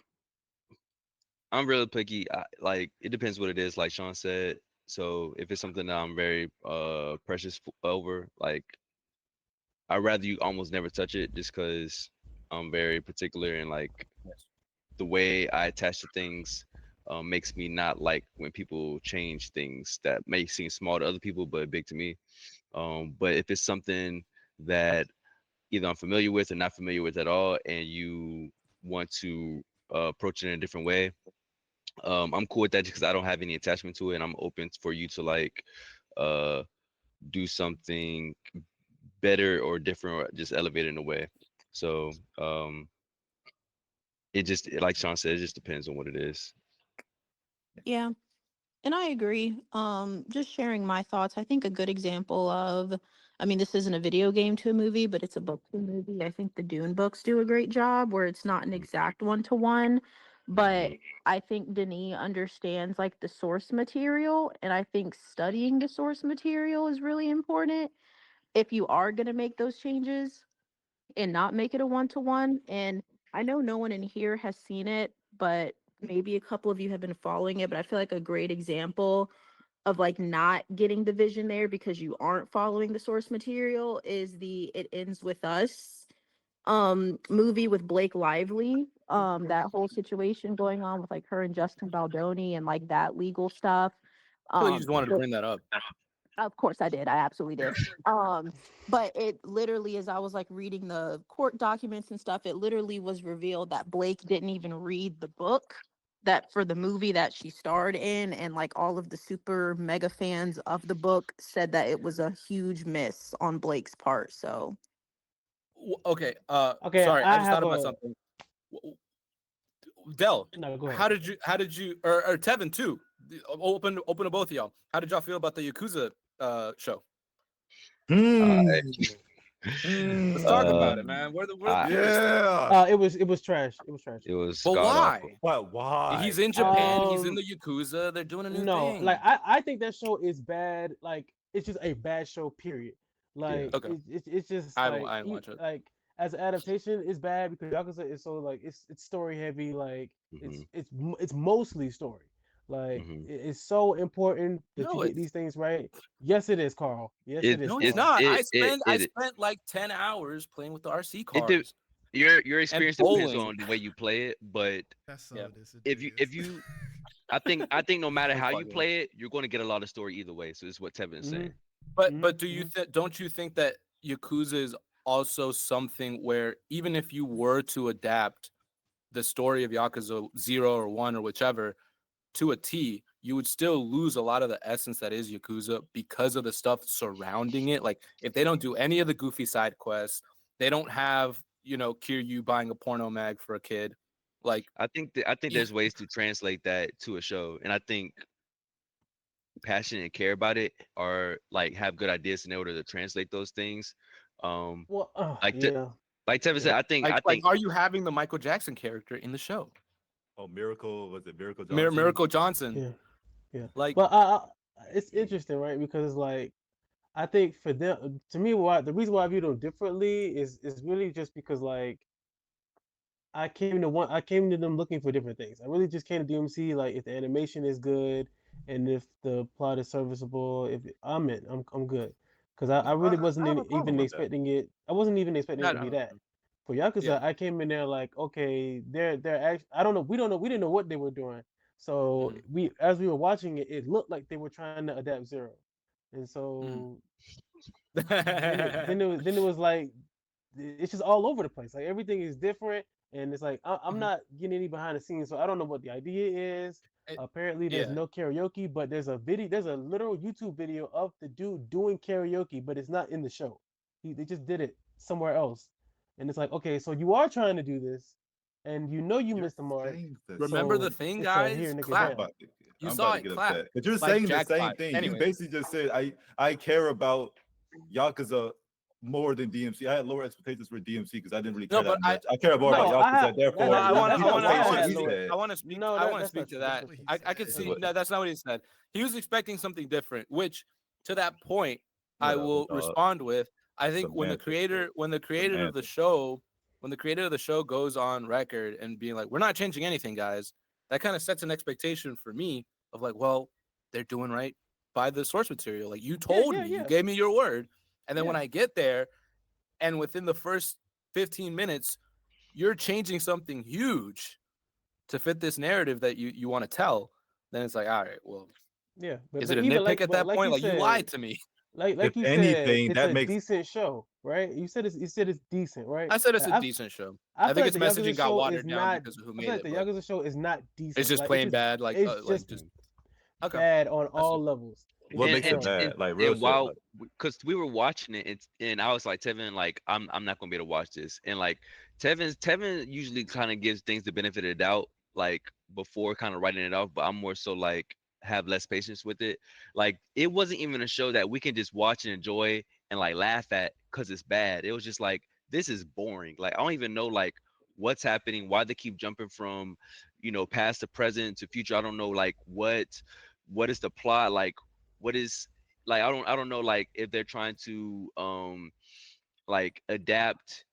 I'm really picky. Like it depends what it is, like Sean said. So if it's something that I'm very precious over, like I'd rather you almost never touch it, just because I'm very particular and like the way I attach to things makes me not like when people change things that may seem small to other people but big to me. But if it's something that either I'm familiar with or not familiar with at all, and you want to approach it in a different way, I'm cool with that because I don't have any attachment to it, and I'm open for you to like uh, do something better or different, or just elevate it in a way. So it just like Sean said, it just depends on what it is. Yeah. And I agree. Just sharing my thoughts. I think a good example of, I mean, this isn't a video game to a movie, but it's a book to a movie. I think the Dune books do a great job where it's not an exact one to one, but Mhm. I think Denis understands like the source material. And I think studying the source material is really important if you are going to make those changes and not make it a one to one. And I know no one in here has seen it, but maybe a couple of you have been following it. But I feel like a great example of like not getting the vision there because you aren't following the source material is the It Ends With Us movie with Blake Lively. That whole situation going on with like her and Justin Baldoni and like that legal stuff. I feel like you just wanted to The bring that up. of course I did. I absolutely did. Um, but it literally, as I was like reading the court documents and stuff, it literally was revealed that Blake didn't even read the book that for the movie that she starred in, and like all of the super mega fans of the book said that it was a huge miss on Blake's part. So Okay. Okay, Sorry, I I just have thought about a something. Dell, no. Go ahead. how did you or Tevin too? Open to both of y'all. How did y'all feel about the Yakuza show? Hmm. Let's talk Hmm. about Uh, it, man. We're the I purists here. Yeah. It was trash. It was trash. it was But god awful. why? But He's why? in Japan. He's in Um, the Yakuza. They're doing a new no, like thing. I think that show is bad. Like it's just a bad show. Period. Yeah. Like Okay, it's just I didn't watch it. like as an adaptation, it's bad because Yakuza is so like it's story heavy. Like Hmm. it's mostly story. Like Hmm. it's so important that you No, get it's these things right. Yes, it is, Carl. Yes, it is, no, it's It's Carl. not. it I it spent like 10 hours playing with the RC it did. cars Your and experience depends bowling. on the way you play it, but That's so Yeah, if disingenuous. you I think no matter it's how you fucking. play it, you're going to get a lot of story either way. So this is what Tevin is Mm-hmm. saying. But do you Mm-hmm. don't you think that Yakuza is also something where even if you were to adapt the story of Yakuza 0 or 1 or whichever to a T, you would still lose a lot of the essence that is Yakuza because of the stuff surrounding it. Like if they don't do any of the goofy side quests, they don't have, Kiryu buying a porno mag for a kid. Like I think yeah, there's ways to translate that to a show, and I think passionate and care about it or like have good ideas in order to translate those things. Um, Well, like t- yeah, like Tevin said, yeah, like are you having the Michael Jackson character in the show? Oh, Miracle. Was it Miracle Johnson? Miracle Johnson. yeah, yeah. Like But it's interesting, right? Because like I think for them, to me, why the reason why I view them differently is really just because like I came to them looking for different things. I really just came to DMC like if the animation is good and if the plot is serviceable, if I'm in, I'm good. Because I really I wasn't have a problem even with that. expecting it. I wasn't even expecting it I to be don't that. know. For Yeah. Yakuza, I came in there like, okay, they're actually, I don't know, we didn't know what they were doing. So Mhm. we as we were watching it, it looked like they were trying to adapt Zero. And Mhm. so then it was like it's just all over the place. Like everything is different, and it's like I'm Mhm. not getting any behind the scenes, so I don't know what the idea is. Eh, Apparently, there's yeah. no karaoke, but there's a literal YouTube video of the dude doing karaoke, but it's not in the show. They just did it somewhere else, and it's like, okay, so you are trying to do this, and you know you You're missed the mark, saying the Remember the so thing, it's a here guys? nigga I'm Clap. down. about You I'm saw about to it. get Clap. upset. But you're Like saying the Jack same Black. thing. You Anyway. basically just said I care about Yakuza more than DMC. I had lower expectations for DMC because I didn't really No, care but that much. I care more No, about I Yakuza. have- Therefore, No, I want that's to. not what I had, he Lord. said. I want to speak. No, I want to that's speak not to true. that. That's what he I could said. see. But- No, that's not what he said. He was expecting something different. Which, to that point, I Whatever, will dog. respond with. I think when the Semantics, creator, when the creator of the Semantics. show, when the creator of the show goes on record and being like, "We're not changing anything, guys," that kind of sets an expectation for me of like, well, they're doing right by the source material. Like you told me, you gave me your word, and then when I get there, and within the first 15 minutes, you're changing something huge to fit this narrative that you want to tell, then it's like, all right, well, Yeah, is but it a even nitpick at but that point? Like you lied to me. like If you said, anything, it's that a makes decent show, right? You said it's decent, right? I said it's Like, a decent show. I I feel think like its the Yakuza messaging got show is watered down not. because of who I made feel like it. the But Yakuza show is not decent. it's just Like, plain bad. Like it's just just okay. bad on That's all it. levels. what And makes it bad. Like real and shit. while Like, because we were watching it, and I was like, Tevin, like I'm not gonna be able to watch this. And like Tevin usually kind of gives things the benefit of the doubt, like before kind of writing it off. But I'm more so like have less patience with it. Like it wasn't even a show that we can just watch and enjoy and like laugh at because it's bad. It was just like this is boring. Like I don't even know like what's happening, why they keep jumping from, past to present to future. I don't know like what is the plot, like what is like I don't know like if they're trying to like adapt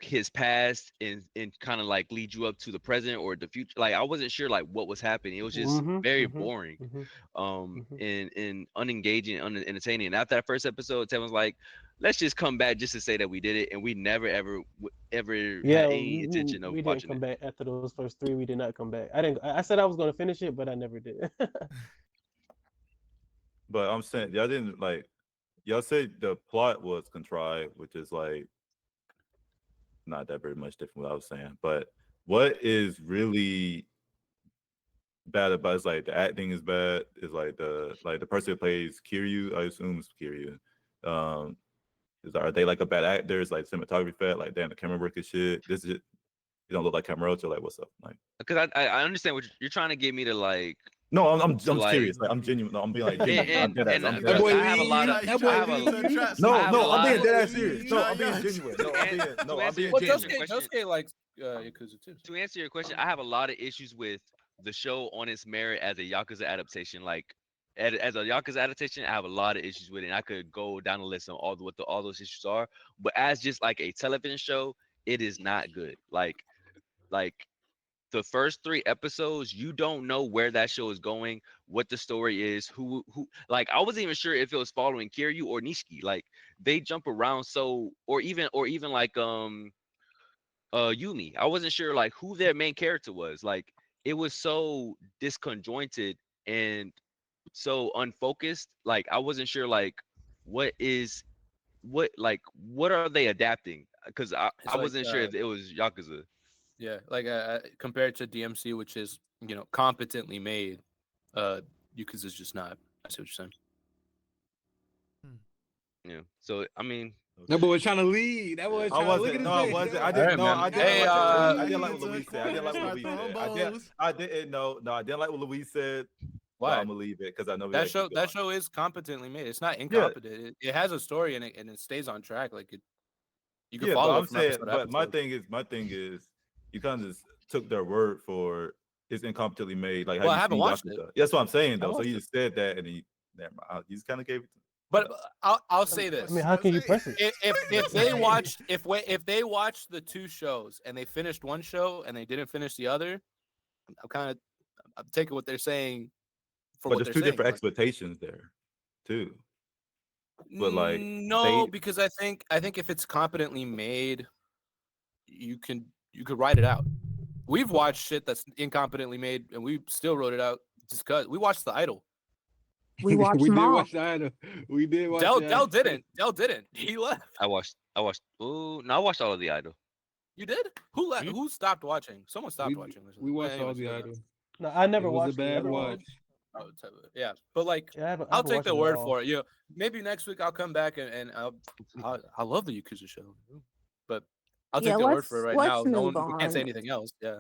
his past and kind of like lead you up to the present or the future. Like I wasn't sure like what was happening. It was just very boring, and unengaging, unentertaining. And after that first episode, Tevin was like, let's just come back just to say that we did it, and we never ever Yeah, had any intention of we didn't watching come it. back after those first three. We did not come back. I didn't. I said I was going to finish it, but I never did. but I'm saying y'all didn't like. Y'all said the plot was contrived, which is like not that very much different from what I was saying. But what is really bad about it's like the acting is bad. It's like the person who plays Kiryu, I assume it's Kiryu. Are they like a bad actors? Like cinematography bad? Like damn, the camera work is shit. This is you don't look like Camarocho. Like what's up? Like Because I understand what you're trying to get me to like. no, I'm like- serious. Like I'm genuine. No, I'm being like genuine. I'm And, dead ass. and, I'm and dead ass. look, I have a lot of. That boy I have a, Lee. No, I have no, a I'm lot being of- dead ass serious. No, I'm being And- genuine. No, I'm being to I'm answer being your Well, question- genuine. Josuke likes Yakuza too. to answer your question, I have a lot of issues with the show on its merit as a Yakuza adaptation. Like as a Yakuza adaptation, I have a lot of issues with it. And I could go down the list on all those issues are. But as just like a television show, it is not good. Like the first 3 episodes, you don't know where that show is going, what the story is, who like I wasn't even sure if it was following Kiryu or Nishiki. Like they jump around so or even like Yumi. I wasn't sure like who their main character was. Like it was so disconjointed and so unfocused. Like I wasn't sure like what are they adapting? Because I It's like, wasn't sure if it was Yakuza. Yeah, like compared to DMC, which is competently made, Yakuza is just not. I see what you're saying. Yeah. So I mean, That boy was trying to lead. That boy was I trying to look wasn't. at No, I his wasn't. face. I didn't. Alright, No, man. I didn't Hey, like. I didn't you like what took Louise said. I didn't like what start Louise throwing said. balls. I didn't. No, I didn't like what Louise said. Why? I'm gonna leave it because I know we That gotta keep going. show is competently made. It's not incompetent. It has a story and it stays on track. Like you can Yeah, follow but it I'm from saying. episode to But my episode. thing is, you kind of just took their word for it's incompetently made. Like how Well, I you haven't see watched Yakuza. it. That's what I'm saying I though. So watched you just said that, and then you just kind of gave it. But I'll say this: I mean, how can you press it? if they watched if they watched the 2 shows and they finished one show and they didn't finish the other, I'm taking what they're saying for But what there's they're two different saying. expectations there, too. But like No, because I think if it's competently made, you could write it out. We've watched shit that's incompetently made, and we still wrote it out just because we watched The Idol. We watched We them did all. watch the idol. We did watch Dell the idol. didn't. Dell didn't. He left. I watched. Oh no, I watched all of the Idol. You did? Who left? Hmm? Who stopped watching? Someone stopped watching. We watched all Anyways, the go idol. ahead. No, I never It was a watched it. bad at all. watch. Oh, yeah, but like, Yeah, I haven't I'll take watched the it at word all. for it. Maybe next week I'll come back and I love the Yakuza show, but I'll take Yeah, the word for it right now. let's No move one we can't say on. anything else. Yeah.